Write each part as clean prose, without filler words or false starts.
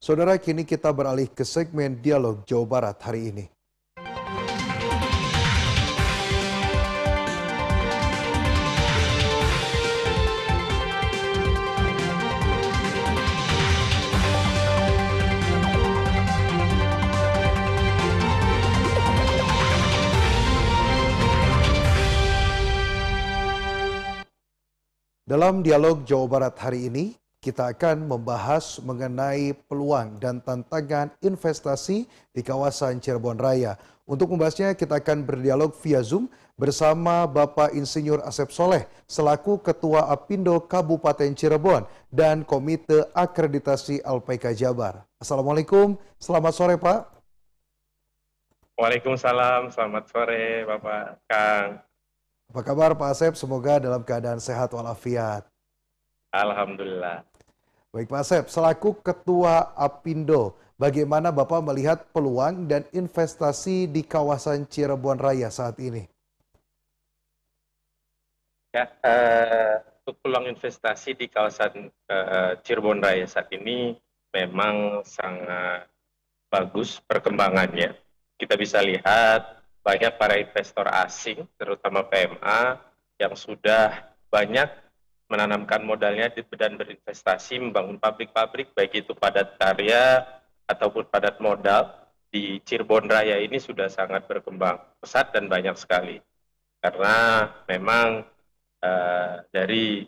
Saudara, kini kita beralih ke segmen Dialog Jawa Barat hari ini. Dalam Dialog Jawa Barat hari ini, kita akan membahas mengenai peluang dan tantangan investasi di kawasan Cirebon Raya. Untuk membahasnya, kita akan berdialog via Zoom bersama Bapak Insinyur Asep Soleh selaku Ketua Apindo Kabupaten Cirebon dan Komite Akreditasi LPK Jabar. Assalamualaikum, selamat sore Pak. Waalaikumsalam, selamat sore Bapak Kang. Apa kabar Pak Asep? Semoga dalam keadaan sehat walafiat. Alhamdulillah. Baik Pak Asep, selaku Ketua Apindo, bagaimana Bapak melihat peluang dan investasi di kawasan Cirebon Raya saat ini? Ya, untuk peluang investasi di kawasan Cirebon Raya saat ini memang sangat bagus perkembangannya. Kita bisa lihat banyak para investor asing, terutama PMA, yang sudah banyak menanamkan modalnya dan berinvestasi membangun pabrik-pabrik, baik itu padat karya ataupun padat modal. Di Cirebon Raya ini sudah sangat berkembang pesat dan banyak sekali. Karena memang dari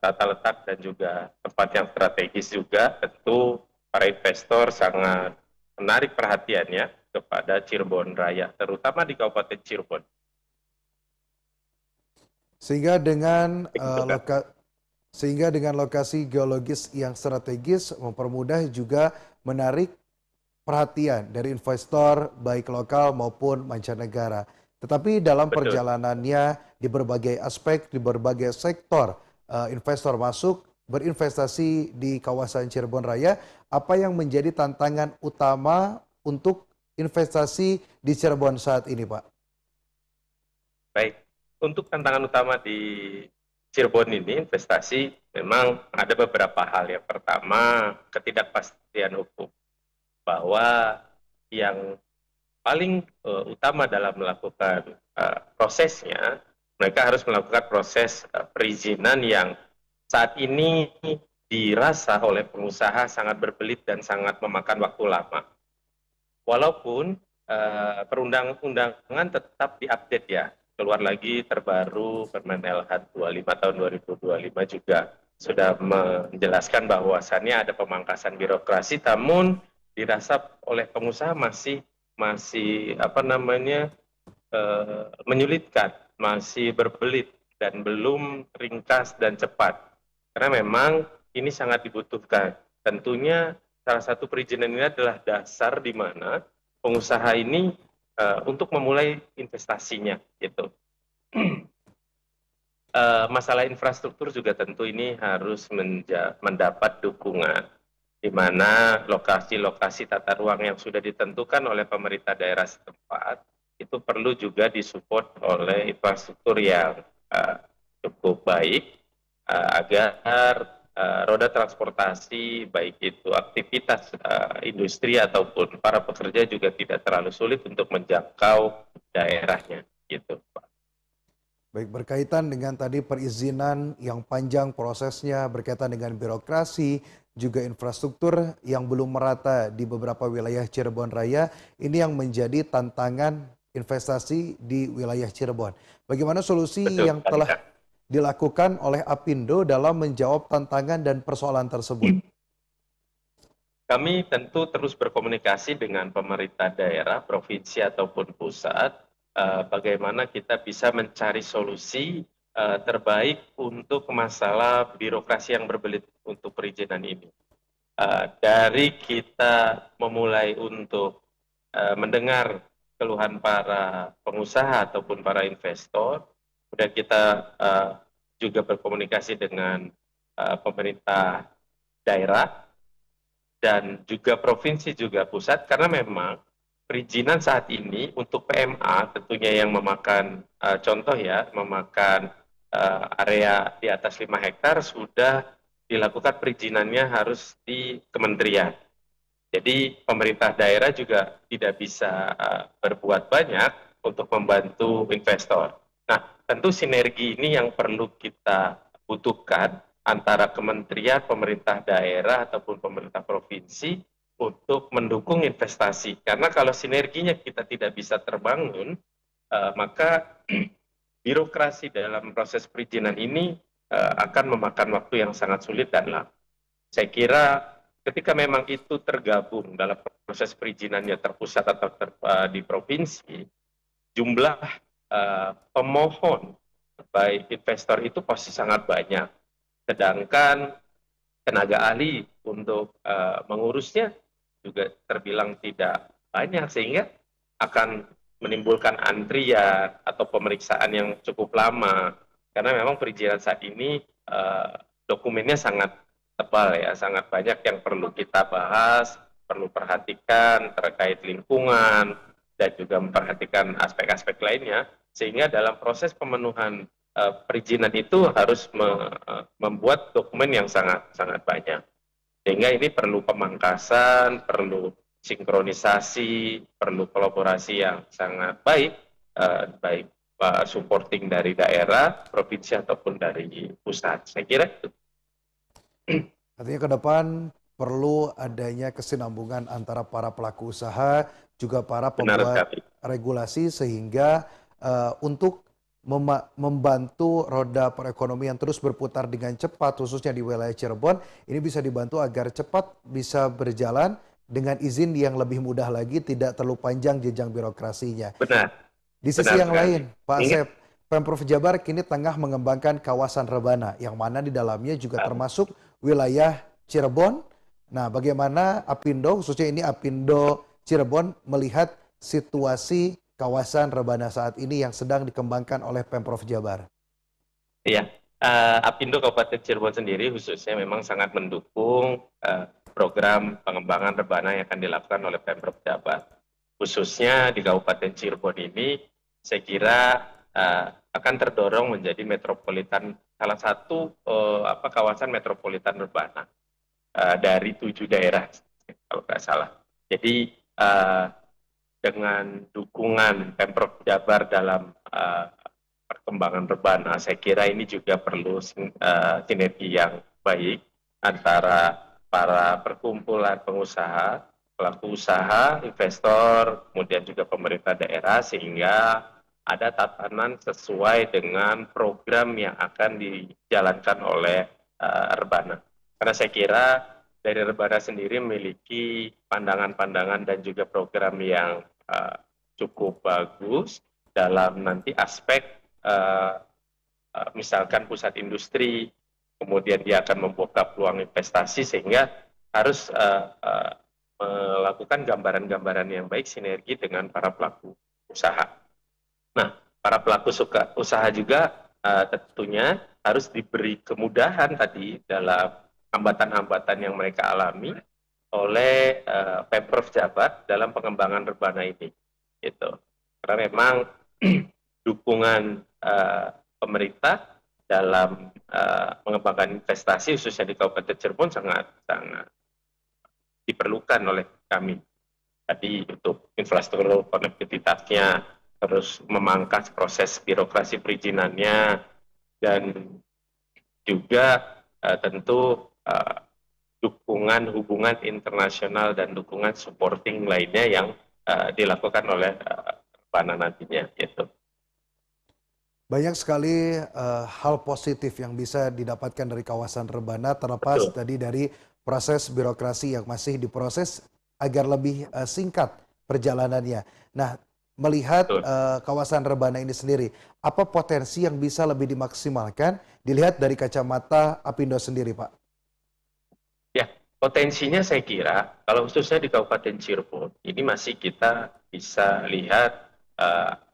tata letak dan juga tempat yang strategis juga, tentu para investor sangat menarik perhatiannya kepada Cirebon Raya, terutama di Kabupaten Cirebon. Sehingga Begitu, dengan lokasi geologis yang strategis mempermudah juga menarik perhatian dari investor baik lokal maupun mancanegara. Tetapi dalam betul. perjalanannya di berbagai aspek, di berbagai sektor, investor masuk berinvestasi di kawasan Cirebon Raya, apa yang menjadi tantangan utama untuk investasi di Cirebon saat ini, Pak? Baik, untuk tantangan utama di Cirebon ini investasi memang ada beberapa hal. Yang pertama, ketidakpastian hukum, bahwa yang paling utama dalam melakukan prosesnya, mereka harus melakukan proses perizinan yang saat ini dirasa oleh pengusaha sangat berbelit dan sangat memakan waktu lama. Walaupun perundang-undangan tetap diupdate ya, keluar lagi terbaru Permen LH 25 tahun 2025 juga sudah menjelaskan bahwasannya ada pemangkasan birokrasi, namun dirasa oleh pengusaha masih menyulitkan, masih berbelit dan belum ringkas dan cepat. Karena memang ini sangat dibutuhkan. Tentunya salah satu perizinan ini adalah dasar di mana pengusaha ini untuk memulai investasinya gitu. Masalah infrastruktur juga tentu ini harus mendapat dukungan, di mana lokasi-lokasi tata ruang yang sudah ditentukan oleh pemerintah daerah setempat itu perlu juga disupport oleh infrastruktur yang cukup baik, agar roda transportasi, baik itu aktivitas industri ataupun para pekerja juga tidak terlalu sulit untuk menjangkau daerahnya gitu, Pak. Baik, berkaitan dengan tadi perizinan yang panjang prosesnya, berkaitan dengan birokrasi, juga infrastruktur yang belum merata di beberapa wilayah Cirebon Raya, ini yang menjadi tantangan investasi di wilayah Cirebon. Bagaimana solusi Betul yang sekali, telah Kak. dilakukan oleh Apindo dalam menjawab tantangan dan persoalan tersebut? Kami tentu terus berkomunikasi dengan pemerintah daerah, provinsi ataupun pusat, bagaimana kita bisa mencari solusi terbaik untuk masalah birokrasi yang berbelit untuk perizinan ini. Dari kita memulai untuk mendengar keluhan para pengusaha ataupun para investor, kemudian kita juga berkomunikasi dengan pemerintah daerah, dan juga provinsi juga pusat, karena memang perizinan saat ini untuk PMA tentunya yang memakan contoh ya, memakan area di atas 5 hektar sudah dilakukan perizinannya harus di kementerian. Jadi pemerintah daerah juga tidak bisa berbuat banyak untuk membantu investor. Nah, tentu sinergi ini yang perlu kita butuhkan antara kementerian, pemerintah daerah, ataupun pemerintah provinsi untuk mendukung investasi. Karena kalau sinerginya kita tidak bisa terbangun, maka birokrasi dalam proses perizinan ini akan memakan waktu yang sangat sulit dan lama. Saya kira ketika memang itu tergabung dalam proses perizinannya terpusat atau di provinsi, jumlah pemohon baik investor itu pasti sangat banyak. Sedangkan tenaga ahli untuk mengurusnya juga terbilang tidak banyak, sehingga akan menimbulkan antrian atau pemeriksaan yang cukup lama. Karena memang perizinan saat ini dokumennya sangat tebal ya, sangat banyak yang perlu kita bahas, perlu perhatikan terkait lingkungan, dan juga memperhatikan aspek-aspek lainnya, sehingga dalam proses pemenuhan perizinan itu harus membuat dokumen yang sangat banyak. Sehingga ini perlu pemangkasan, perlu sinkronisasi, perlu kolaborasi yang sangat baik, baik supporting dari daerah, provinsi ataupun dari pusat. Saya kira itu. Artinya ke depan perlu adanya kesinambungan antara para pelaku usaha juga para Benar pembuat sekali. regulasi sehingga untuk membantu roda perekonomian terus berputar dengan cepat khususnya di wilayah Cirebon ini bisa dibantu agar cepat bisa berjalan dengan izin yang lebih mudah lagi tidak terlalu panjang jenjang birokrasinya. Benar, Di sisi benar yang sekali. lain, Pak Ingat, Asep, Pemprov Jabar kini tengah mengembangkan kawasan rebana, yang mana di dalamnya juga termasuk wilayah Cirebon. Nah, bagaimana Apindo, khususnya ini Apindo Cirebon, melihat situasi kawasan rebana saat ini yang sedang dikembangkan oleh Pemprov Jabar? ya, Apindo Kabupaten Cirebon sendiri khususnya memang sangat mendukung program pengembangan rebana yang akan dilakukan oleh Pemprov Jabar. Khususnya di Kabupaten Cirebon ini, saya kira akan terdorong menjadi metropolitan, salah satu kawasan metropolitan rebana dari 7 daerah, kalau nggak salah. Jadi dengan dukungan Pemprov Jabar dalam perkembangan rebana, saya kira ini juga perlu sinergi yang baik antara para perkumpulan pengusaha, pelaku usaha, investor, kemudian juga pemerintah daerah, sehingga ada tatanan sesuai dengan program yang akan dijalankan oleh rebana. Karena saya kira dari rebana sendiri memiliki pandangan-pandangan dan juga program yang cukup bagus dalam nanti aspek misalkan pusat industri, kemudian dia akan membuka peluang investasi, sehingga harus melakukan gambaran-gambaran yang baik sinergi dengan para pelaku usaha. Nah, para pelaku usaha juga tentunya harus diberi kemudahan tadi dalam hambatan-hambatan yang mereka alami oleh Pemprov Jabar dalam pengembangan rebana ini. Gitu. Karena memang dukungan pemerintah dalam mengembangkan investasi khususnya di Kabupaten Cirebon sangat diperlukan oleh kami. Tadi untuk infrastruktur konektivitasnya, terus memangkas proses birokrasi perizinannya, dan juga tentu dukungan hubungan internasional dan dukungan supporting lainnya yang dilakukan oleh Rebana nantinya. Gitu. Banyak sekali hal positif yang bisa didapatkan dari kawasan rebana terlepas Betul. tadi dari proses birokrasi yang masih diproses agar lebih singkat perjalanannya. Nah, melihat Betul. kawasan rebana ini sendiri, apa potensi yang bisa lebih dimaksimalkan dilihat dari kacamata Apindo sendiri, Pak? Ya, potensinya saya kira kalau khususnya di Kabupaten Cirebon ini masih kita bisa lihat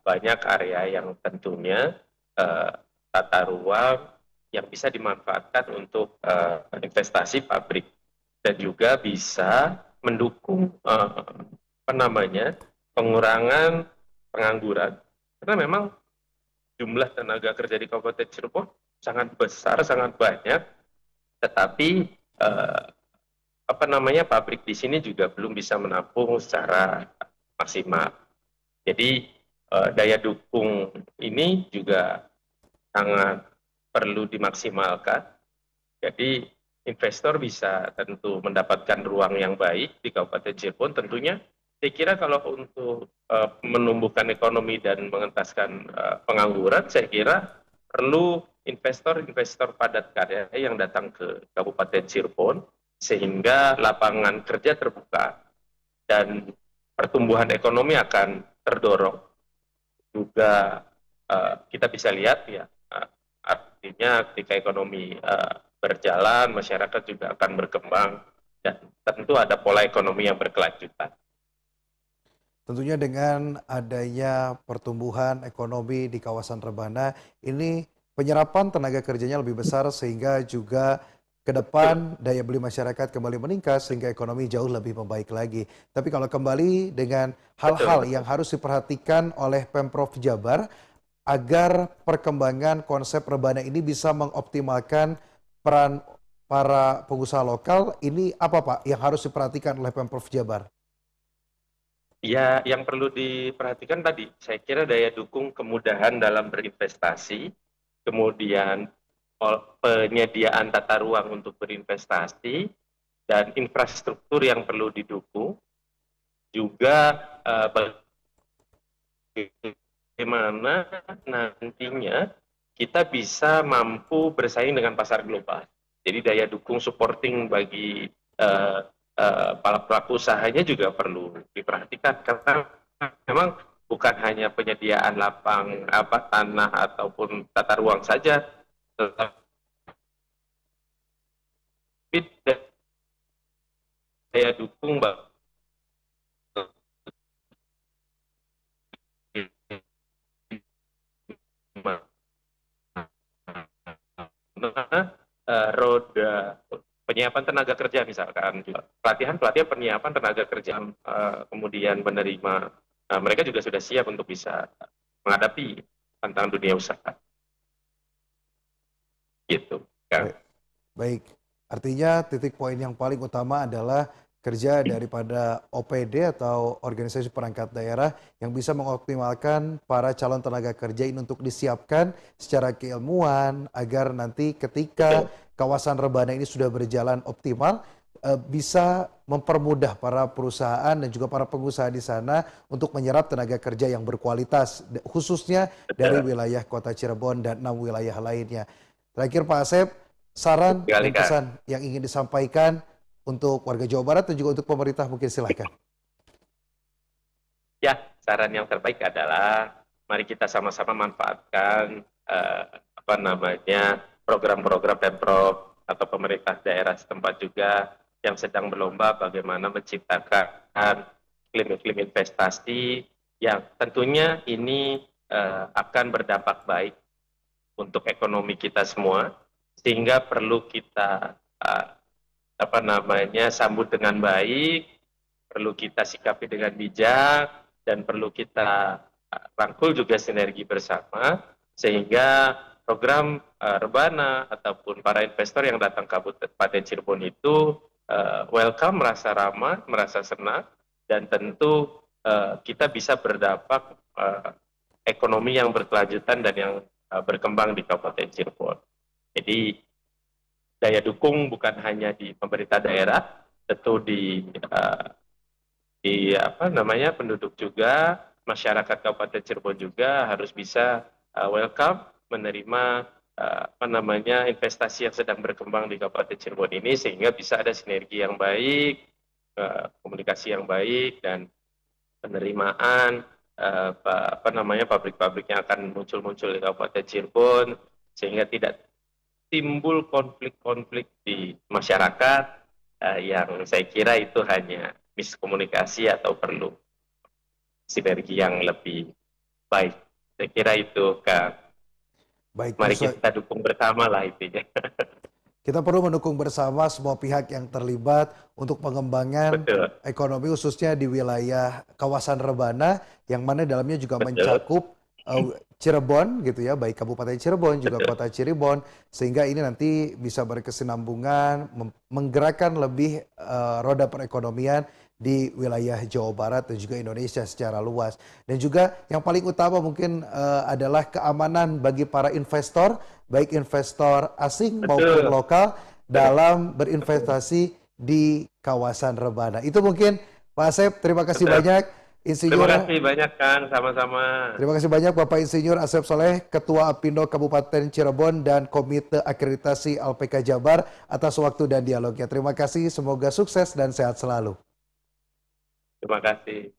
banyak area yang tentunya tata ruang yang bisa dimanfaatkan untuk investasi pabrik, dan juga bisa mendukung pengurangan pengangguran, karena memang jumlah tenaga kerja di Kabupaten Cirebon sangat besar, sangat banyak, tetapi pabrik di sini juga belum bisa menampung secara maksimal. Jadi daya dukung ini juga sangat perlu dimaksimalkan. Jadi investor bisa tentu mendapatkan ruang yang baik di Kabupaten Cirebon. Tentunya saya kira kalau untuk menumbuhkan ekonomi dan mengentaskan pengangguran, saya kira perlu investor-investor padat karya yang datang ke Kabupaten Cirebon sehingga lapangan kerja terbuka dan pertumbuhan ekonomi akan terdorong. Juga kita bisa lihat ya, artinya ketika ekonomi berjalan, masyarakat juga akan berkembang dan tentu ada pola ekonomi yang berkelanjutan. Tentunya dengan adanya pertumbuhan ekonomi di kawasan Rebana, ini penyerapan tenaga kerjanya lebih besar sehingga juga ke depan daya beli masyarakat kembali meningkat sehingga ekonomi jauh lebih membaik lagi. Tapi kalau kembali dengan Betul, hal-hal yang betul. harus diperhatikan oleh Pemprov Jabar agar perkembangan konsep Rebana ini bisa mengoptimalkan peran para pengusaha lokal, ini apa Pak yang harus diperhatikan oleh Pemprov Jabar? Ya, yang perlu diperhatikan tadi, saya kira daya dukung kemudahan dalam berinvestasi, kemudian penyediaan tata ruang untuk berinvestasi, dan infrastruktur yang perlu didukung, juga bagaimana nantinya kita bisa mampu bersaing dengan pasar global. Jadi daya dukung supporting bagi para pelaku usahanya juga perlu diperhatikan karena memang bukan hanya penyediaan lapang tanah ataupun tata ruang saja, tetapi daya dukung bagi roda penyiapan tenaga kerja misalkan, pelatihan penyiapan tenaga kerja, kemudian menerima, mereka juga sudah siap untuk bisa menghadapi tantangan dunia usaha. Gitu. Kang. Baik. Baik, artinya titik poin yang paling utama adalah kerja daripada OPD atau organisasi perangkat daerah yang bisa mengoptimalkan para calon tenaga kerja ini untuk disiapkan secara keilmuan agar nanti ketika Betul. kawasan Rebana ini sudah berjalan optimal bisa mempermudah para perusahaan dan juga para pengusaha di sana untuk menyerap tenaga kerja yang berkualitas khususnya dari Betul. wilayah Kota Cirebon dan 6 wilayah lainnya. Terakhir Pak Asep, saran Sekali, dan Kang. pesan yang ingin disampaikan untuk warga Jawa Barat dan juga untuk pemerintah mungkin silahkan. Ya, saran yang terbaik adalah mari kita sama-sama manfaatkan program-program Pemprov atau pemerintah daerah setempat juga yang sedang berlomba bagaimana menciptakan iklim-iklim investasi yang tentunya ini akan berdampak baik untuk ekonomi kita semua, sehingga perlu kita sambut dengan baik, perlu kita sikapi dengan bijak, dan perlu kita rangkul juga sinergi bersama, sehingga program Rebana ataupun para investor yang datang ke Kabupaten Cirebon itu welcome, merasa ramah, merasa senang, dan tentu kita bisa berdampak ekonomi yang berkelanjutan dan yang berkembang di Kabupaten Cirebon. Jadi daya dukung bukan hanya di pemerintah daerah, tentu penduduk juga, masyarakat Kabupaten Cirebon juga harus bisa welcome menerima investasi yang sedang berkembang di Kabupaten Cirebon ini, sehingga bisa ada sinergi yang baik, komunikasi yang baik, dan penerimaan pabrik-pabrik yang akan muncul di Kabupaten Cirebon, sehingga tidak timbul konflik-konflik di masyarakat yang saya kira itu hanya miskomunikasi atau perlu sinergi yang lebih baik. Saya kira itu, Kak. Baik, Mari kita dukung bersama lah intinya. kita perlu mendukung bersama semua pihak yang terlibat untuk pengembangan Betul. ekonomi khususnya di wilayah kawasan Rebana yang mana dalamnya juga Betul. mencakup Cirebon gitu ya, baik Kabupaten Cirebon juga betul. Kota Cirebon, sehingga ini nanti bisa berkesinambungan, menggerakkan lebih roda perekonomian di wilayah Jawa Barat dan juga Indonesia secara luas. Dan juga yang paling utama mungkin adalah keamanan bagi para investor, baik investor asing maupun Betul, lokal betul, dalam betul. berinvestasi di kawasan Rebana. Itu mungkin Pak Asep, terima kasih Betul. banyak. Terima Insinyur kasih banyak Kang, sama-sama. Terima kasih banyak Bapak Insinyur Asep Soleh, Ketua Apindo Kabupaten Cirebon dan Komite Akreditasi LPK Jabar atas waktu dan dialognya. Terima kasih, semoga sukses dan sehat selalu. Terima kasih.